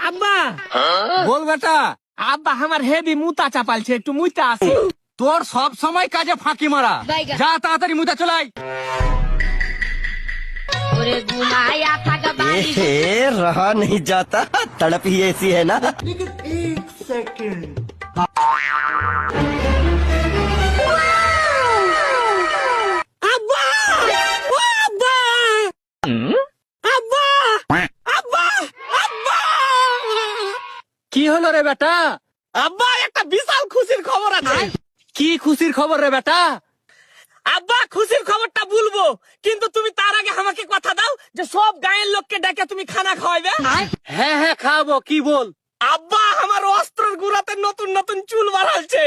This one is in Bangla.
আব্বা বল বেটা। আব্বা আমার হেভি মুতা চাপালছে, একটু মুইতা আছে। তোর সব সময় কাজে ফাঁকি মারা, যা তাড়াতাড়ি মুতা চলাই। रहा नहीं जाता, तड़प ही ऐसी है ना। কি হলো রে বেটা? আব্বা একটা বিশাল খুশির খবর আছে। কি খুশির খবর রে বেটা? আব্বা খুশির খবরটা বলবো, কিন্তু তুমি তার আগে আমাকে কথা দাও যে সব গায়ের লোককে ডেকে তুমি খানা খাওয়াবে। হ্যাঁ হ্যাঁ খাওয়াবো, কি বল? আব্বা আমার অস্ত্রের গুড়াতে নতুন নতুন চুল বাড়ালছে।